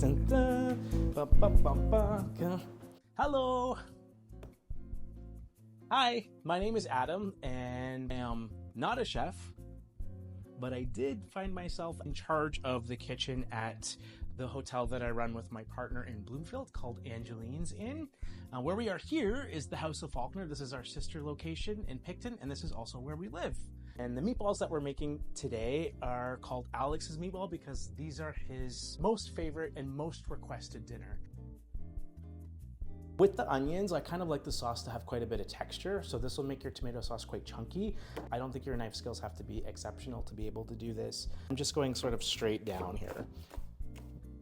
Dun, dun, ba, ba, ba, ba. Hello. Hi, my name is Adam, and I am not a chef, but I did find myself in charge of the kitchen at the hotel that I run with my partner in Bloomfield called Angeline's Inn. Where we are here is the House of Falconer. This is our sister location in Picton, and this is also where we live. And the meatballs that we're making today are called Alex's meatball because these are his most favorite and most requested dinner. With the onions, I kind of like the sauce to have quite a bit of texture, so this will make your tomato sauce quite chunky. I don't think your knife skills have to be exceptional to be able to do this. I'm just going sort of straight down here.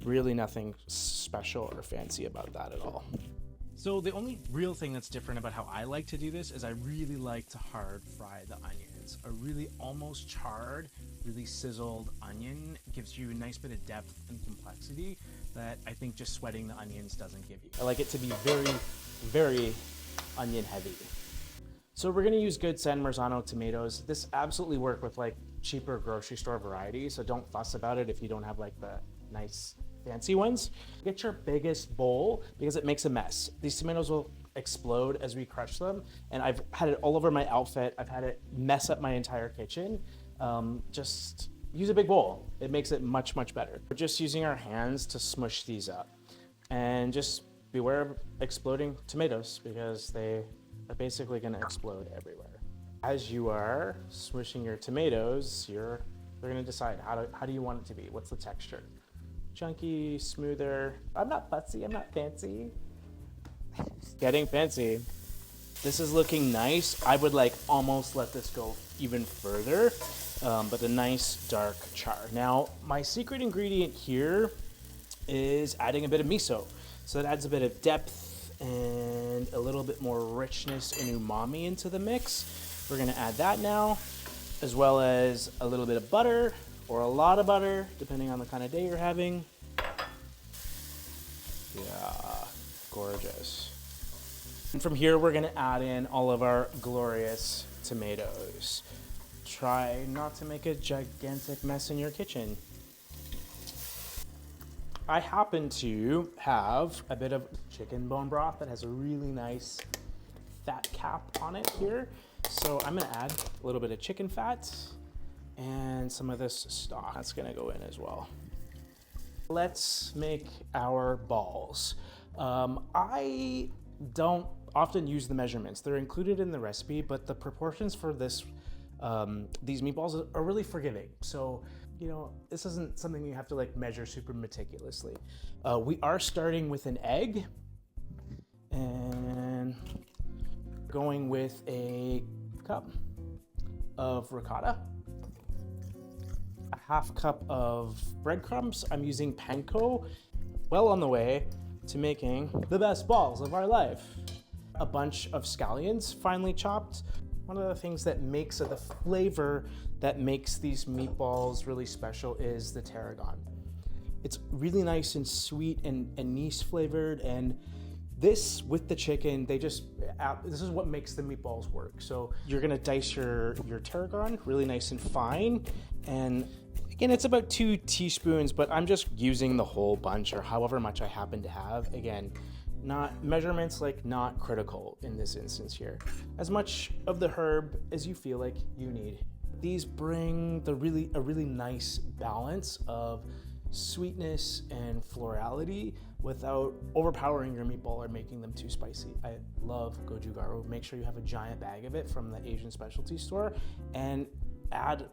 Really nothing special or fancy about that at all. So the only real thing that's different about how I like to do this is I really like to hard fry the onions. A really almost charred, really sizzled onion gives you a nice bit of depth and complexity that I think just sweating the onions doesn't give you. I like it to be very, very onion heavy. So we're gonna use good San Marzano tomatoes. This absolutely work with like cheaper grocery store varieties, so don't fuss about it if you don't have like the nice fancy ones. Get your biggest bowl because it makes a mess. These tomatoes will explode as we crush them, and I've had it all over my outfit. I've had it mess up my entire kitchen. Just use a big bowl. It makes it much, much better. We're just using our hands to smush these up. And just beware of exploding tomatoes because they are basically gonna explode everywhere. As you are smushing your tomatoes, they're gonna decide how do you want it to be? What's the texture? Chunky, smoother. I'm not fussy, I'm not fancy. Getting fancy. This is looking nice. I would like almost let this go even further, but a nice dark char. Now, my secret ingredient here is adding a bit of miso. So that adds a bit of depth and a little bit more richness and umami into the mix. We're gonna add that now, as well as a little bit of butter, or a lot of butter, depending on the kind of day you're having. Yeah, gorgeous. And from here, we're gonna add in all of our glorious tomatoes. Try not to make a gigantic mess in your kitchen. I happen to have a bit of chicken bone broth that has a really nice fat cap on it here. So I'm gonna add a little bit of chicken fat and some of this stock. That's gonna go in as well. Let's make our balls. I don't often use the measurements. They're included in the recipe, but the proportions for these meatballs are really forgiving. So, you know, this isn't something you have to like measure super meticulously. We are starting with an egg and going with a cup of ricotta, a half cup of breadcrumbs. I'm using panko, well on the way to making the best balls of our life. A bunch of scallions, finely chopped. One of the things that makes the flavor that makes these meatballs really special is the tarragon. It's really nice and sweet and anise flavored, and this with the chicken, this is what makes the meatballs work. So you're gonna dice your tarragon really nice and fine, and again, it's about 2 teaspoons, but I'm just using the whole bunch or however much I happen to have. Again, measurements like not critical in this instance here. As much of the herb as you feel like you need. These bring a really nice balance of sweetness and florality without overpowering your meatball or making them too spicy. I love gochugaru. Make sure you have a giant bag of it from the Asian specialty store and add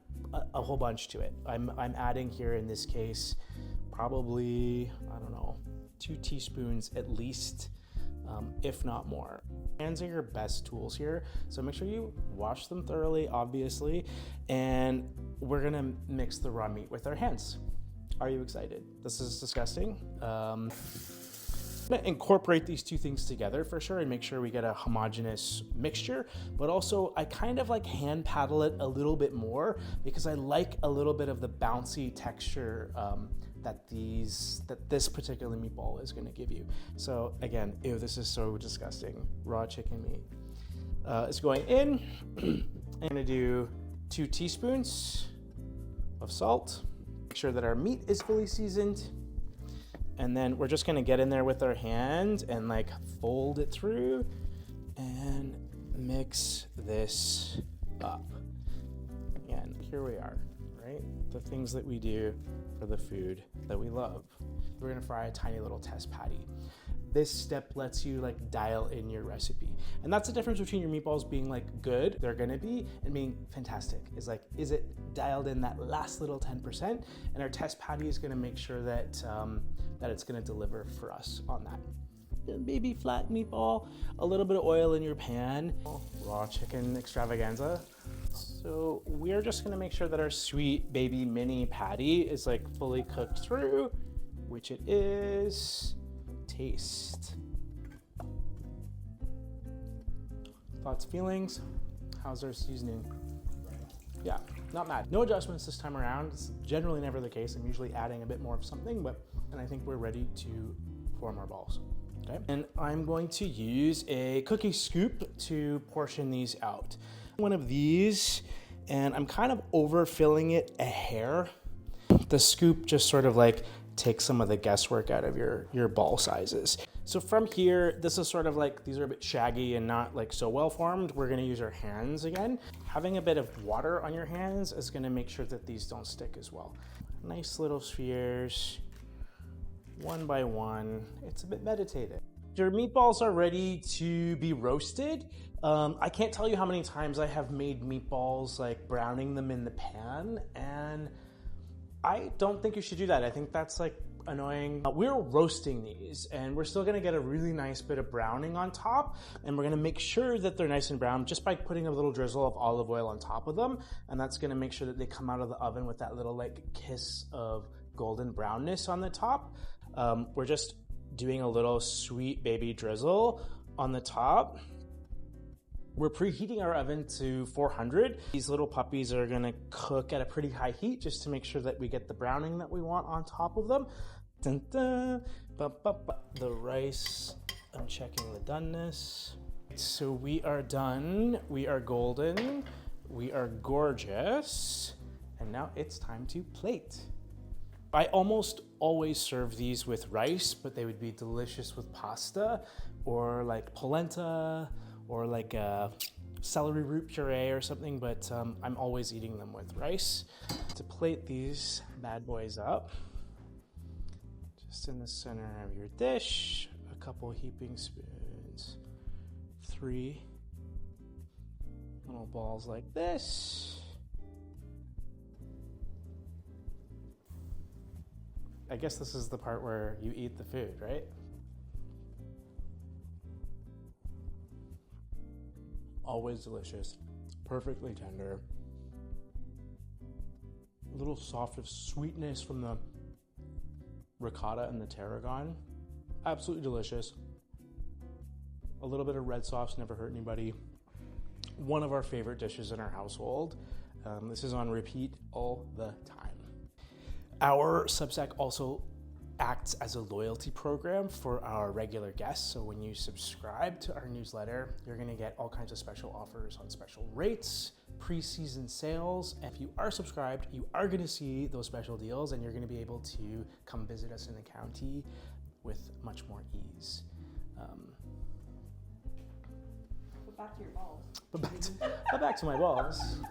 a whole bunch to it. I'm adding here in this case probably, I don't know, 2 teaspoons at least, if not more. Hands are your best tools here, so make sure you wash them thoroughly, obviously, and we're gonna mix the raw meat with our hands. Are you excited? This is disgusting. I'm gonna incorporate these 2 things together for sure and make sure we get a homogeneous mixture, but also I kind of like hand paddle it a little bit more because I like a little bit of the bouncy texture that this particular meatball is gonna give you. So again, ew, this is so disgusting. Raw chicken meat. It's going in. I'm gonna do 2 teaspoons of salt. Make sure that our meat is fully seasoned. And then we're just gonna get in there with our hand and like fold it through and mix this up. And here we are, right? The things that we do for the food that we love. We're gonna fry a tiny little test patty. This step lets you like dial in your recipe. And that's the difference between your meatballs being like good, they're gonna be, and being fantastic. Is like, is it dialed in that last little 10%? And our test patty is gonna make sure that, that it's gonna deliver for us on that. Baby flat meatball, a little bit of oil in your pan, raw chicken extravaganza. So we're just gonna make sure that our sweet baby mini patty is like fully cooked through, which it is. Taste. Thoughts, feelings? How's our seasoning? Yeah, not mad. No adjustments this time around. It's generally never the case. I'm usually adding a bit more of something, and I think we're ready to form our balls. Okay, and I'm going to use a cookie scoop to portion these out. One of these, and I'm kind of overfilling it a hair. The scoop just sort of like take some of the guesswork out of your ball sizes. So from here, this is sort of like, these are a bit shaggy and not like so well formed. We're gonna use our hands again. Having a bit of water on your hands is gonna make sure that these don't stick as well. Nice little spheres, one by one. It's a bit meditative. Your meatballs are ready to be roasted. I can't tell you how many times I have made meatballs like browning them in the pan, and I don't think you should do that. I think that's like annoying. We're roasting these and we're still gonna get a really nice bit of browning on top, and we're gonna make sure that they're nice and brown just by putting a little drizzle of olive oil on top of them, and that's gonna make sure that they come out of the oven with that little like kiss of golden brownness on the top. We're just doing a little sweet baby drizzle on the top. We're preheating our oven to 400. These little puppies are gonna cook at a pretty high heat just to make sure that we get the browning that we want on top of them. Dun, dun, ba, ba, ba. The rice, I'm checking the doneness. So we are done, we are golden, we are gorgeous, and now it's time to plate. I almost always serve these with rice, but they would be delicious with pasta or like polenta, or like a celery root puree or something, but I'm always eating them with rice. To plate these bad boys up, just in the center of your dish, a couple heaping spoons, 3 little balls like this. I guess this is the part where you eat the food, right? Always delicious, perfectly tender. A little soft of sweetness from the ricotta and the tarragon. Absolutely delicious. A little bit of red sauce never hurt anybody. One of our favorite dishes in our household. This is on repeat all the time. Our Substack also acts as a loyalty program for our regular guests. So when you subscribe to our newsletter, you're gonna get all kinds of special offers on special rates, pre-season sales. If you are subscribed, you are gonna see those special deals, and you're gonna be able to come visit us in the county with much more ease. But back to your balls. But back to my balls.